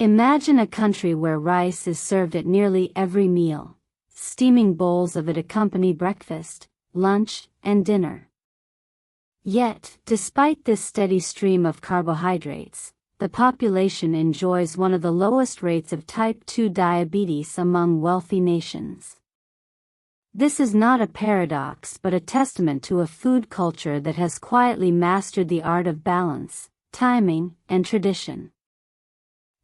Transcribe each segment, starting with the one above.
Imagine a country where rice is served at nearly every meal. Steaming bowls of it accompany breakfast, lunch, and dinner. Yet, despite this steady stream of carbohydrates, the population enjoys one of the lowest rates of type 2 diabetes among wealthy nations. This is not a paradox but a testament to a food culture that has quietly mastered the art of balance, timing, and tradition.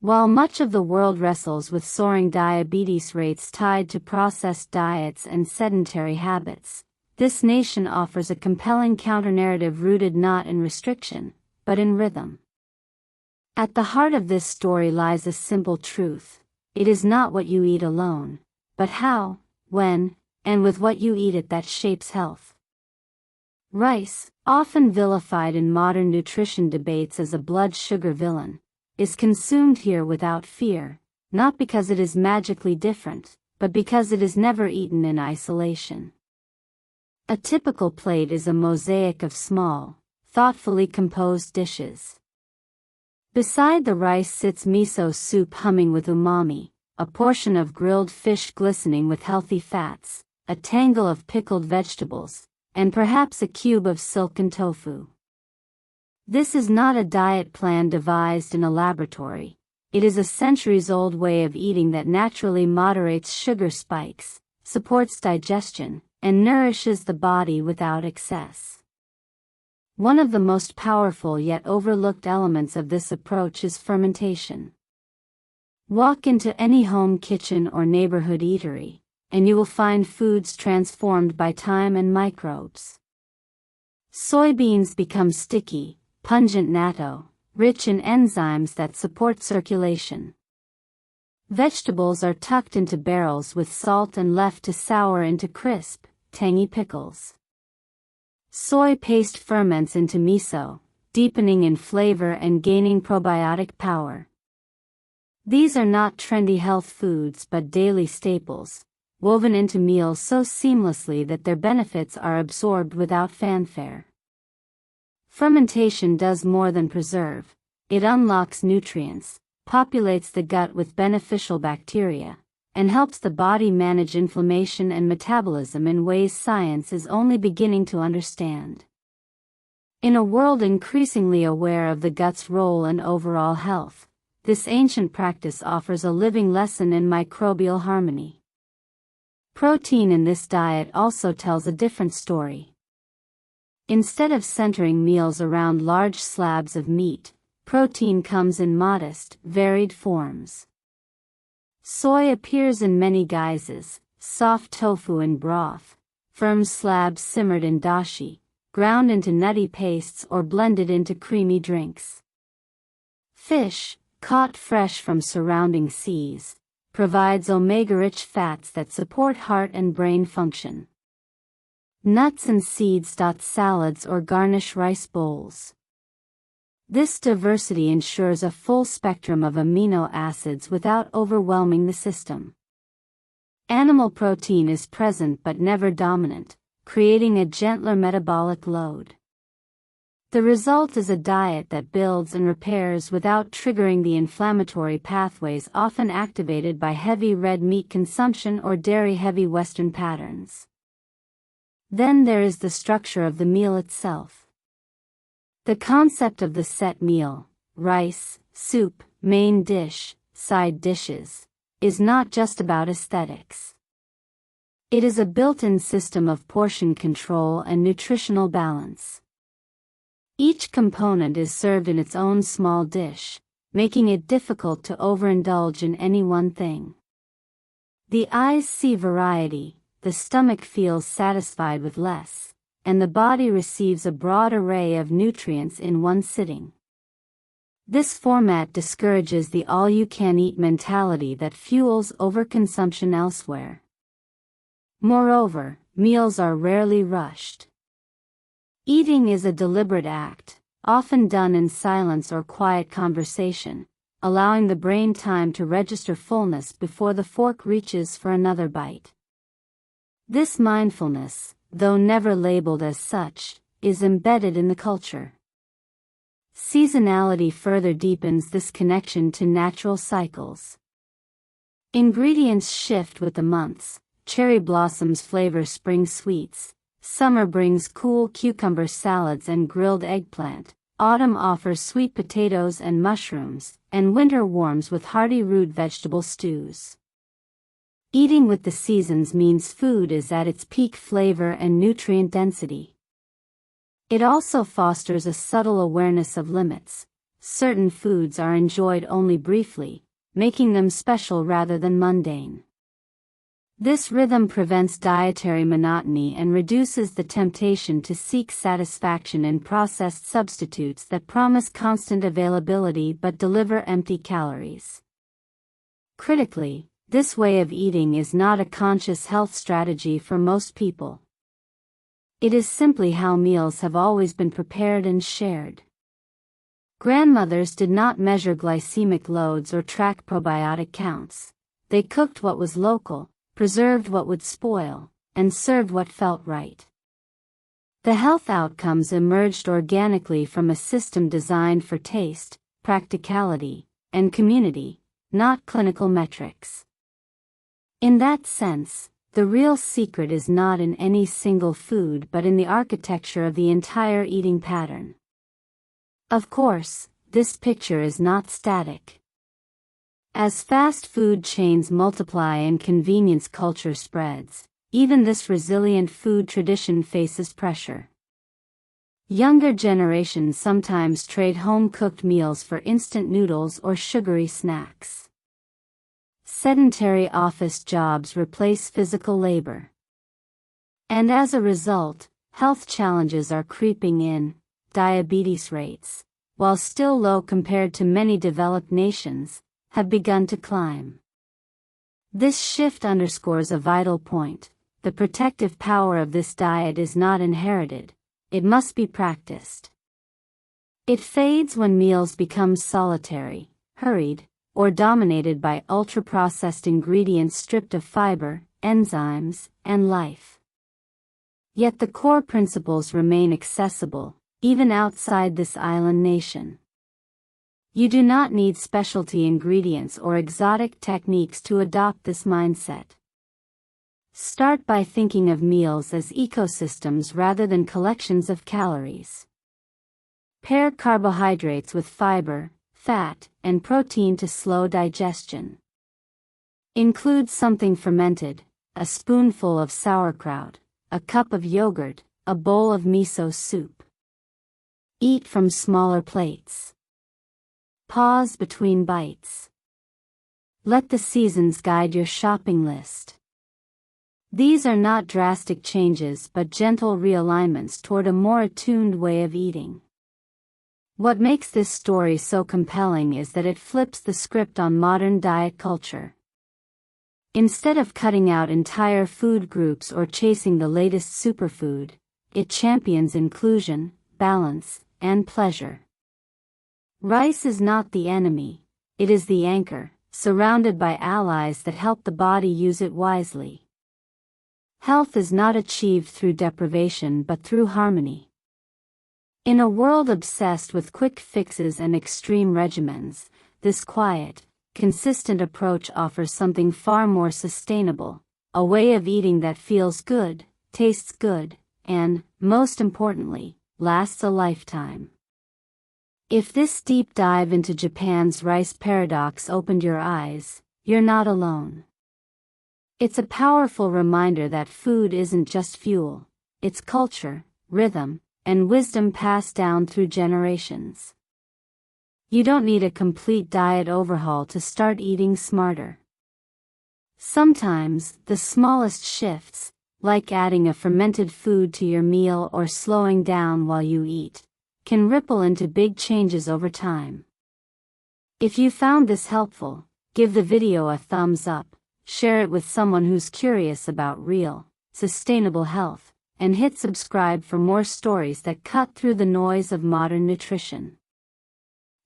While much of the world wrestles with soaring diabetes rates tied to processed diets and sedentary habits, this nation offers a compelling counter-narrative rooted not in restriction, but in rhythm. At the heart of this story lies a simple truth: it is not what you eat alone, but how, when, and with what you eat it that shapes health. Rice, often vilified in modern nutrition debates as a blood sugar villain, is consumed here without fear, not because it is magically different, but because it is never eaten in isolation. A typical plate is a mosaic of small, thoughtfully composed dishes. Beside the rice sits miso soup humming with umami, a portion of grilled fish glistening with healthy fats, a tangle of pickled vegetables, and perhaps a cube of silken tofu. This is not a diet plan devised in a laboratory. It is a centuries-old way of eating that naturally moderates sugar spikes, supports digestion, and nourishes the body without excess. One of the most powerful yet overlooked elements of this approach is fermentation. Walk into any home kitchen or neighborhood eatery, and you will find foods transformed by time and microbes. Soybeans become sticky, pungent natto, rich in enzymes that support circulation. Vegetables are tucked into barrels with salt and left to sour into crisp, tangy pickles. Soy paste ferments into miso, deepening in flavor and gaining probiotic power. These are not trendy health foods but daily staples, woven into meals so seamlessly that their benefits are absorbed without fanfare. Fermentation does more than preserve. It unlocks nutrients, populates the gut with beneficial bacteria, and helps the body manage inflammation and metabolism in ways science is only beginning to understand. In a world increasingly aware of the gut's role in overall health, this ancient practice offers a living lesson in microbial harmony. Protein in this diet also tells a different story. Instead of centering meals around large slabs of meat, protein comes in modest, varied forms. Soy appears in many guises: soft tofu in broth, firm slabs simmered in dashi, ground into nutty pastes or blended into creamy drinks. Fish, caught fresh from surrounding seas, provides omega-rich fats that support heart and brain function. Nuts and seeds dot salads or garnish rice bowls. This diversity ensures a full spectrum of amino acids without overwhelming the system. Animal protein is present but never dominant, creating a gentler metabolic load. The result is a diet that builds and repairs without triggering the inflammatory pathways often activated by heavy red meat consumption or dairy-heavy Western patterns. Then there is the structure of the meal itself. The concept of the set meal, rice, soup, main dish, side dishes, is not just about aesthetics. It is a built-in system of portion control and nutritional balance. Each component is served in its own small dish, making it difficult to overindulge in any one thing. The eyes see variety, the stomach feels satisfied with less, and the body receives a broad array of nutrients in one sitting. This format discourages the all-you-can-eat mentality that fuels overconsumption elsewhere. Moreover, meals are rarely rushed. Eating is a deliberate act, often done in silence or quiet conversation, allowing the brain time to register fullness before the fork reaches for another bite. This mindfulness, though never labeled as such, is embedded in the culture. Seasonality further deepens this connection to natural cycles. Ingredients shift with the months. Cherry blossoms flavor spring sweets. Summer brings cool cucumber salads and grilled eggplant. Autumn offers sweet potatoes and mushrooms, and winter warms with hearty root vegetable stews. Eating with the seasons means food is at its peak flavor and nutrient density. It also fosters a subtle awareness of limits. Certain foods are enjoyed only briefly, making them special rather than mundane. This rhythm prevents dietary monotony and reduces the temptation to seek satisfaction in processed substitutes that promise constant availability but deliver empty calories. Critically, this way of eating is not a conscious health strategy for most people. It is simply how meals have always been prepared and shared. Grandmothers did not measure glycemic loads or track probiotic counts. They cooked what was local, preserved what would spoil, and served what felt right. The health outcomes emerged organically from a system designed for taste, practicality, and community, not clinical metrics. In that sense, the real secret is not in any single food but in the architecture of the entire eating pattern. Of course, this picture is not static. As fast food chains multiply and convenience culture spreads, even this resilient food tradition faces pressure. Younger generations sometimes trade home-cooked meals for instant noodles or sugary snacks. Sedentary office jobs replace physical labor. And as a result, health challenges are creeping in. Diabetes rates, while still low compared to many developed nations, have begun to climb. This shift underscores a vital point. The protective power of this diet is not inherited, it must be practiced. It fades when meals become solitary, hurried, or dominated by ultra-processed ingredients stripped of fiber, enzymes, and life. Yet the core principles remain accessible, even outside this island nation. You do not need specialty ingredients or exotic techniques to adopt this mindset. Start by thinking of meals as ecosystems rather than collections of calories. Pair carbohydrates with fiber, fat, and protein to slow digestion. Include something fermented, a spoonful of sauerkraut, a cup of yogurt, a bowl of miso soup. Eat from smaller plates. Pause between bites. Let the seasons guide your shopping list. These are not drastic changes but gentle realignments toward a more attuned way of eating. What makes this story so compelling is that it flips the script on modern diet culture. Instead of cutting out entire food groups or chasing the latest superfood, it champions inclusion, balance, and pleasure. Rice is not the enemy, it is the anchor, surrounded by allies that help the body use it wisely. Health is not achieved through deprivation but through harmony. In a world obsessed with quick fixes and extreme regimens, this quiet, consistent approach offers something far more sustainable, a way of eating that feels good, tastes good, and, most importantly, lasts a lifetime. If this deep dive into Japan's rice paradox opened your eyes, you're not alone. It's a powerful reminder that food isn't just fuel, it's culture, rhythm, and wisdom passed down through generations. You don't need a complete diet overhaul to start eating smarter. Sometimes, the smallest shifts, like adding a fermented food to your meal or slowing down while you eat, can ripple into big changes over time. If you found this helpful, give the video a thumbs up, share it with someone who's curious about real, sustainable health, and hit subscribe for more stories that cut through the noise of modern nutrition.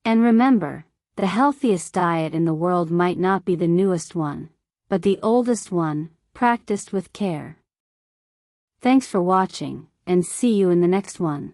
And remember, the healthiest diet in the world might not be the newest one, but the oldest one, practiced with care. Thanks for watching, and see you in the next one.